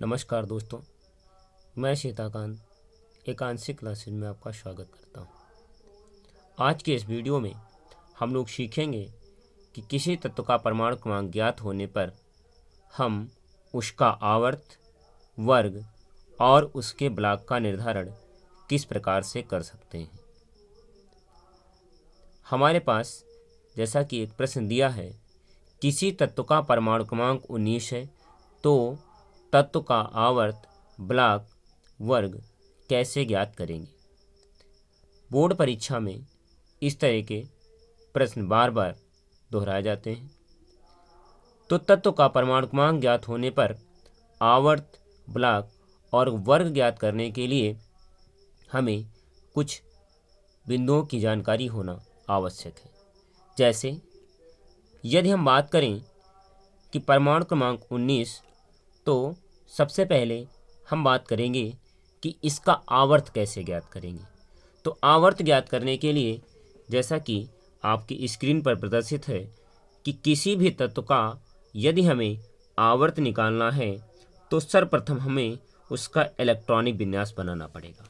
नमस्कार दोस्तों, मैं श्वेताकांत एकांशिक क्लासेज में आपका स्वागत करता हूं। आज के इस वीडियो में हम लोग सीखेंगे कि किसी तत्व का परमाणु क्रमांक ज्ञात होने पर हम उसका आवर्त, वर्ग और उसके ब्लॉक का निर्धारण किस प्रकार से कर सकते हैं। हमारे पास जैसा कि एक प्रश्न दिया है, किसी तत्व का परमाणु क्रमांक 19 है तो तत्व का आवर्त, ब्लॉक, वर्ग कैसे ज्ञात करेंगे। बोर्ड परीक्षा में इस तरह के प्रश्न बार बार दोहराए जाते हैं। तो तत्व का परमाणु क्रमांक ज्ञात होने पर आवर्त, ब्लॉक और वर्ग ज्ञात करने के लिए हमें कुछ बिंदुओं की जानकारी होना आवश्यक है। जैसे यदि हम बात करें कि परमाणु क्रमांक 19, तो सबसे पहले हम बात करेंगे कि इसका आवर्त कैसे ज्ञात करेंगे। तो आवर्त ज्ञात करने के लिए जैसा कि आपकी स्क्रीन पर प्रदर्शित है कि किसी भी तत्व का यदि हमें आवर्त निकालना है तो सर्वप्रथम हमें उसका इलेक्ट्रॉनिक विन्यास बनाना पड़ेगा।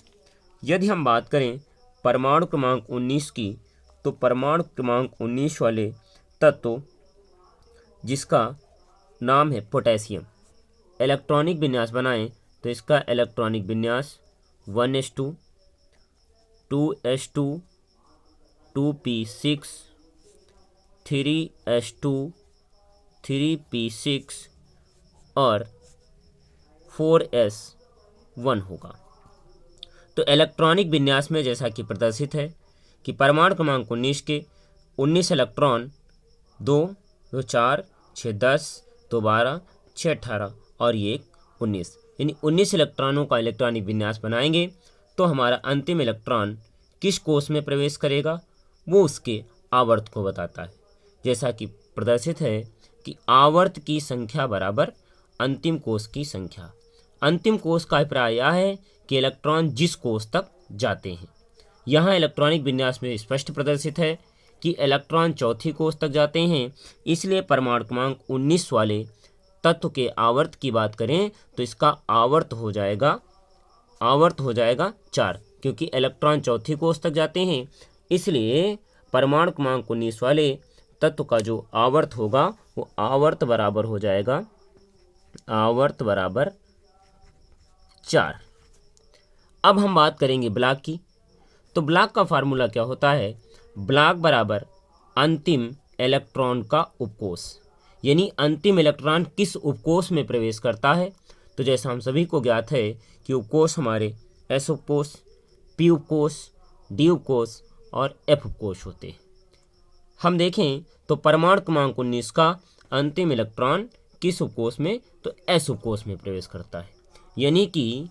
यदि हम बात करें परमाणु क्रमांक 19 की, तो परमाणु क्रमांक 19 वाले तत्व जिसका नाम है पोटेशियम, इलेक्ट्रॉनिक विन्यास बनाएं तो इसका इलेक्ट्रॉनिक विन्यास 1s2, 2s2, 2p6, 3s2, 3p6 और 4s1 होगा। तो इलेक्ट्रॉनिक विन्यास में जैसा कि प्रदर्शित है कि परमाणु क्रमांक 19 के 19 इलेक्ट्रॉन 2, 2 4, 6 10, 2 12, 6 18 और ये 19, यानी 19 इलेक्ट्रॉनों का इलेक्ट्रॉनिक विन्यास बनाएंगे तो हमारा अंतिम इलेक्ट्रॉन किस कोष में प्रवेश करेगा वो उसके आवर्त को बताता है। जैसा कि प्रदर्शित है कि आवर्त की संख्या बराबर अंतिम कोष की संख्या। अंतिम कोष का अभिप्राय यह है कि इलेक्ट्रॉन जिस कोष तक जाते हैं। यहाँ इलेक्ट्रॉनिक विन्यास में स्पष्ट प्रदर्शित है कि इलेक्ट्रॉन चौथी कोष तक जाते हैं, इसलिए परमाणु क्रमांक 19 वाले तत्व के आवर्त की बात करें तो इसका आवर्त हो जाएगा 4, क्योंकि इलेक्ट्रॉन चौथी कोष तक जाते हैं। इसलिए परमाणु क्रमांक 19 वाले तत्व का जो आवर्त होगा वो आवर्त बराबर हो जाएगा 4। अब हम बात करेंगे ब्लॉक की। तो ब्लॉक का फार्मूला क्या होता है? ब्लॉक बराबर अंतिम इलेक्ट्रॉन का उपकोष, यानी अंतिम इलेक्ट्रॉन किस उपकोष में प्रवेश करता है। तो जैसा हम सभी को ज्ञात है कि उपकोष हमारे एस उपकोष, पी उपकोष, डी उपकोष और एफ उपकोष होते हैं। हम देखें तो परमाणु क्रमांक 19 का अंतिम इलेक्ट्रॉन किस उपकोष में, तो एस उपकोष में प्रवेश करता है। यानी कि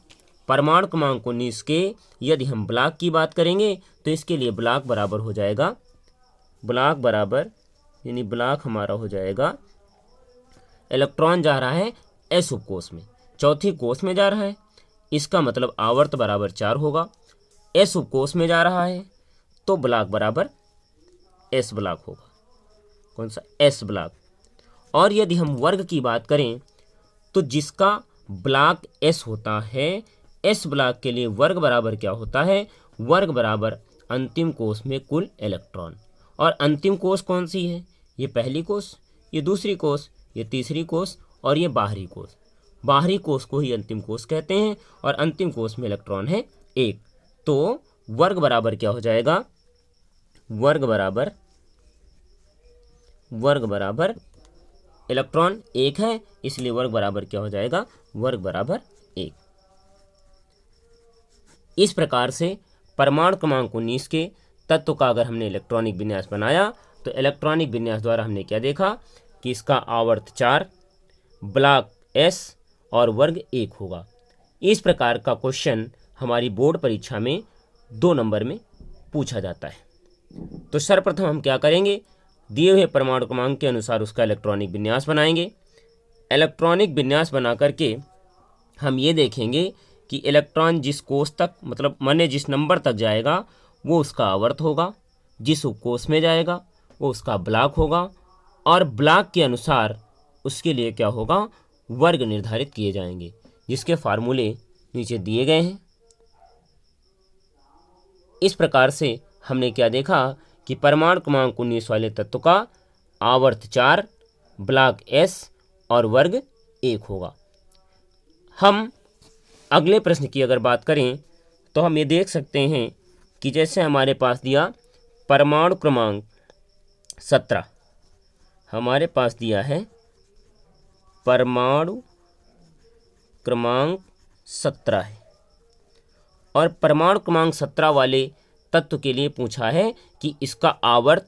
परमाणु क्रमांक 19 के यदि हम ब्लॉक की बात करेंगे तो इसके लिए ब्लॉक बराबर हो जाएगा, यानी ब्लॉक हमारा हो जाएगा, इलेक्ट्रॉन जा रहा है एस उपकोष में, चौथी कोष में जा रहा है, इसका मतलब आवर्त बराबर 4 होगा। एस उपकोष में जा रहा है तो ब्लॉक बराबर एस ब्लॉक होगा। कौन सा? S block. और यदि हम वर्ग की बात करें तो जिसका ब्लॉक एस होता है, एस ब्लॉक के लिए वर्ग बराबर क्या होता है? वर्ग बराबर अंतिम कोष में कुल इलेक्ट्रॉन। और अंतिम कोष कौन सी है? ये पहली कोष, ये दूसरी कोष, ये तीसरी कोष और ये बाहरी कोष। बाहरी कोष को ही अंतिम कोष कहते हैं और अंतिम कोष में इलेक्ट्रॉन है 1। तो वर्ग बराबर क्या हो जाएगा? वर्ग बराबर इलेक्ट्रॉन 1 है, इसलिए वर्ग बराबर क्या हो जाएगा? वर्ग बराबर 1। इस प्रकार से परमाणु क्रमांक 19 के तत्व का अगर हमने इलेक्ट्रॉनिक विन्यास बनाया तो इलेक्ट्रॉनिक विन्यास द्वारा हमने क्या देखा कि इसका आवर्त 4, ब्लॉक एस और वर्ग 1 होगा। इस प्रकार का क्वेश्चन हमारी बोर्ड परीक्षा में 2 नंबर में पूछा जाता है। तो सर्वप्रथम हम क्या करेंगे? दिए हुए परमाणु क्रमांक के अनुसार उसका इलेक्ट्रॉनिक विन्यास बनाएंगे। इलेक्ट्रॉनिक विन्यास बना करके हम ये देखेंगे कि इलेक्ट्रॉन जिस कोष तक, मतलब माने जिस नंबर तक जाएगा वो उसका आवर्त होगा, जिस उपकोष में जाएगा वो उसका ब्लॉक होगा और ब्लॉक के अनुसार उसके लिए क्या होगा? वर्ग निर्धारित किए जाएंगे। जिसके फार्मूले नीचे दिए गए हैं। इस प्रकार से हमने क्या देखा कि परमाणु क्रमांक 19 वाले तत्व का आवर्त 4, ब्लॉक S और वर्ग 1 होगा। हम अगले प्रश्न की अगर बात करें तो हम ये देख सकते हैं कि जैसे हमारे पास दिया परमाणु क्रमांक 17, हमारे पास दिया है परमाणु क्रमांक 17 है और परमाणु क्रमांक 17 वाले तत्व के लिए पूछा है कि इसका आवर्त,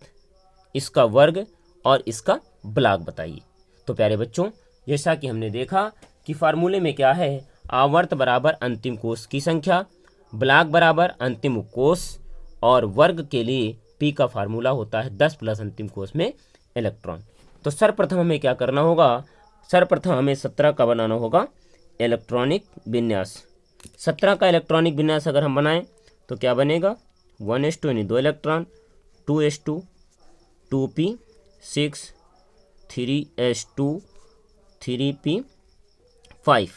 इसका वर्ग और इसका ब्लॉक बताइए। तो प्यारे बच्चों, जैसा कि हमने देखा कि फार्मूले में क्या है, आवर्त बराबर अंतिम कोष की संख्या, ब्लॉक बराबर अंतिम कोष और वर्ग के लिए P का फार्मूला होता है 10 प्लस अंतिम कोष में इलेक्ट्रॉन। तो सर्वप्रथम हमें क्या करना होगा, सर्वप्रथम हमें 17 का बनाना होगा इलेक्ट्रॉनिक विन्यास। 17 का इलेक्ट्रॉनिक विन्यास अगर हम बनाएं तो क्या बनेगा, 1s2 यानी 2 electron, 2s2, 2p, 6, 3s2, 3p5।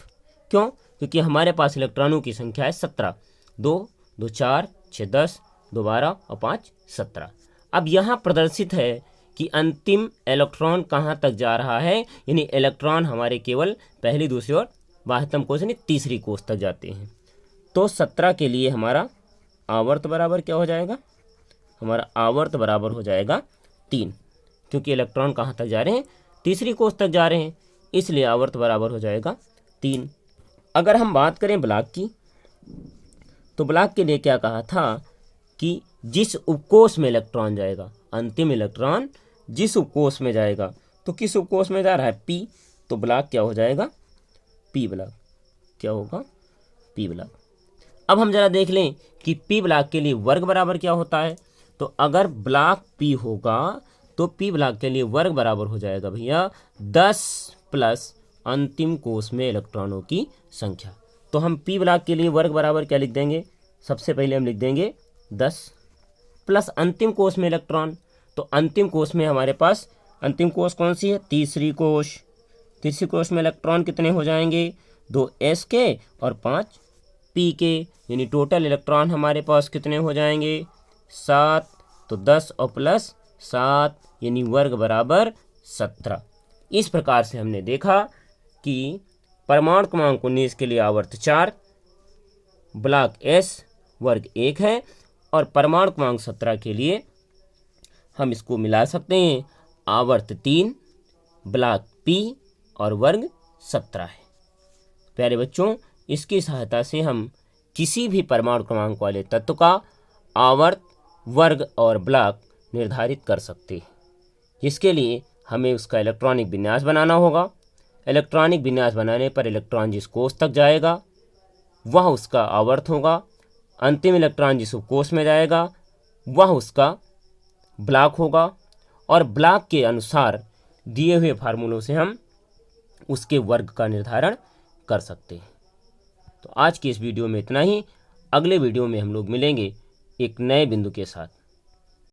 क्यों? क्योंकि हमारे पास इलेक्ट्रॉनों की संख्या है 17, 2, 2, 4, 6, 10, 2, 12 और 5, 17। अब यहाँ प्रदर्शित है कि अंतिम इलेक्ट्रॉन कहाँ तक जा रहा है, यानी इलेक्ट्रॉन हमारे केवल पहली, दूसरी और बाह्यतम कोष यानी तीसरी कोष तक जाते हैं। तो 17 के लिए हमारा आवर्त बराबर क्या हो जाएगा, हमारा आवर्त बराबर हो जाएगा 3, क्योंकि इलेक्ट्रॉन कहाँ तक जा रहे हैं, तीसरी कोष तक जा रहे हैं, इसलिए आवर्त बराबर हो जाएगा 3। अगर हम बात करें ब्लॉक की, तो ब्लॉक के लिए क्या कहा था कि जिस उपकोष में इलेक्ट्रॉन जाएगा, अंतिम इलेक्ट्रॉन जिस उपकोष में जाएगा, तो किस उपकोष में जा रहा है, P, तो ब्लॉक क्या हो जाएगा, P ब्लॉक। क्या होगा, P ब्लॉक। अब हम जरा देख लें कि P ब्लॉक के लिए वर्ग बराबर क्या होता है। तो अगर ब्लॉक P होगा तो P ब्लॉक के लिए वर्ग बराबर हो जाएगा भैया 10 प्लस अंतिम कोष में इलेक्ट्रॉनों की संख्या। तो हम P ब्लॉक के लिए वर्ग बराबर क्या लिख देंगे, सबसे पहले हम लिख देंगे 10 प्लस अंतिम कोष में इलेक्ट्रॉन। तो अंतिम कोष में हमारे पास अंतिम कोष कौन सी है, तीसरी कोष। तीसरी कोष में इलेक्ट्रॉन कितने हो जाएंगे, 2s के और 5 p के, यानी टोटल इलेक्ट्रॉन हमारे पास कितने हो जाएंगे, 7। तो 10 और प्लस 7 यानी वर्ग बराबर 17। इस प्रकार से हमने देखा कि परमाणु क्रमांक 19 के लिए आवर्त 4, ब्लॉक S वर्ग 1 है और परमाणु क्रमांक 17 के लिए हम इसको मिला सकते हैं, आवर्त 3, ब्लॉक P और वर्ग 17 है। प्यारे बच्चों, इसकी सहायता से हम किसी भी परमाणु क्रमांक वाले तत्व का आवर्त, वर्ग और ब्लॉक निर्धारित कर सकते हैं, जिसके लिए हमें उसका इलेक्ट्रॉनिक विन्यास बनाना होगा। इलेक्ट्रॉनिक विन्यास बनाने पर इलेक्ट्रॉन जिस कोष तक जाएगा वह उसका आवर्त होगा, अंतिम इलेक्ट्रॉन जिस कोष में जाएगा वह उसका ब्लॉक होगा और ब्लॉक के अनुसार दिए हुए फार्मूलों से हम उसके वर्ग का निर्धारण कर सकते हैं। तो आज की इस वीडियो में इतना ही। अगले वीडियो में हम लोग मिलेंगे एक नए बिंदु के साथ।